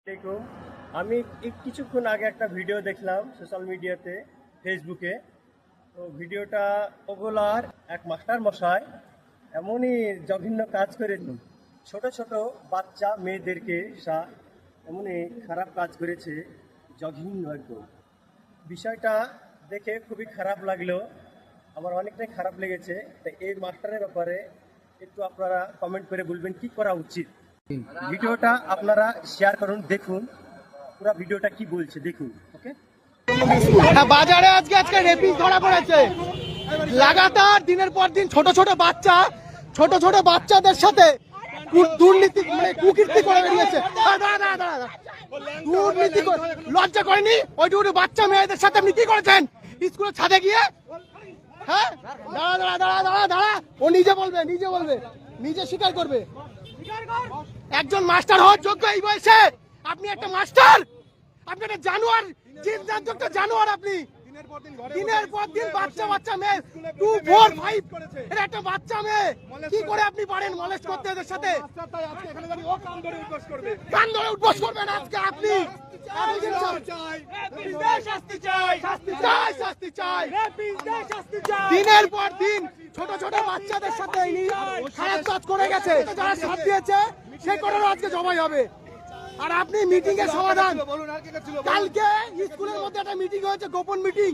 আসসালামু আমি কিছুক্ষণ আগে একটা ভিডিও দেখলাম সোশ্যাল মিডিয়াতে ফেসবুকে। তো ভিডিওটা ওগুলার এক মাস্টার মশাই এমনই জঘন্য কাজ করে ছোট ছোট বাচ্চা মেয়েদেরকে এমনই খারাপ কাজ করেছে, জঘন্য একদম। বিষয়টা দেখে খুবই খারাপ লাগলো, আমার অনেকটাই খারাপ লেগেছে। তো এই মাস্টারের ব্যাপারে একটু আপনারা কমেন্ট করে বলবেন কি করা উচিত। ভিডিওটা আপনারা শেয়ার করুন, দেখুন পুরো ভিডিওটা কি বলছে দেখুন। ওকে, বাজারে আজকে রেপিস ধরা পড়েছে লাগাতার দিনের পর দিন। ছোট ছোট বাচ্চাদের সাথে দুর্নীতি মানে কুকীর্তি করে বেরিয়েছে। দুর্নীতি লজ্জা করেনি? ওইটুকু বাচ্চা মেয়েদের সাথে আপনি কি করেছেন স্কুলের ছাদে গিয়ে? হ্যাঁ, দাঁড়া, ও নিজে বলবে, নিজে স্বীকার করবে। একজন মাস্টার হওয়ার যোগ্য এই বয়সে আপনি একটা মাস্টার? আপনি একটা জানোয়ার, একটা জানোয়ার। আপনি দিনের পর দিন বাচ্চা মেয়ে 2, 4, 5 এর একটা বাচ্চা মেয়ে কি করে আপনি পারেন মলেস্ট করতে এদের সাথে? কান ধরে উঠবস করবেন আজকে আপনি। দিনের পর দিন ছোট ছোট বাচ্চাদের সাথে খারাপ কাজ করে গেছে। যারা সাথ দিয়েছে সেই কটারও আজকে জবাই হবে। আর আপনি মিটিং এর সমাধান, কালকে স্কুলের মধ্যে একটা মিটিং হয়েছে, গোপন মিটিং,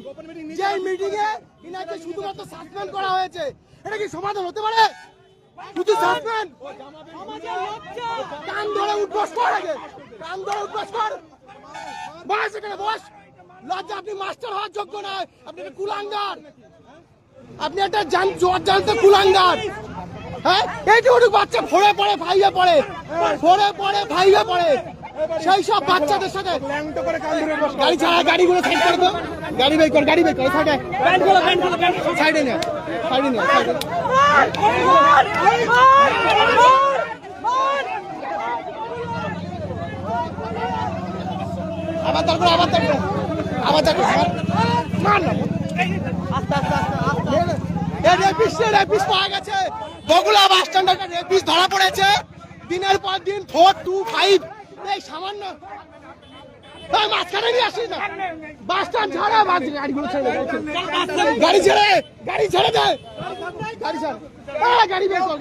যে মিটিং এ ইনাকে শুধুমাত্র সাসপেন্ড করা হয়েছে। এটা কি সমাধান হতে পারে? শুধু সাসপেন্ড? কান ধরে উঠবস কর, আগে কান ধরে উঠবস কর, বস এখানে বস। লজ্জা, আপনি মাস্টার হওয়ার যোগ্য নয়, আপনি একটা কুলাঙ্গার, আপনি একটা জানতে কুলাঙ্গার। হ্যাঁ, এইটুকু বাচ্চা ফোরে পড়ে ভাইয়ে পড়ে সেই সব বাচ্চাদের সাথে গাড়ি ছাড়া, গাড়িগুলো সাইড করে দাও, গাড়ি বের কর সাইডে নে। আবার তারপর মার না। রেপিস পাওয়া গেছে বগুড়া বাস স্ট্যান্ডে, রেপিস ধরা পড়েছে। দিনের পর দিন 4, 2, 5 এই সামান্য মাঝখানে নিয়ে আসিস না। বাস স্ট্যান্ড ছাড়া, গাড়িগুলো ছেড়ে দে, গাড়ি ছেড়ে দে, গাড়ি বের কর।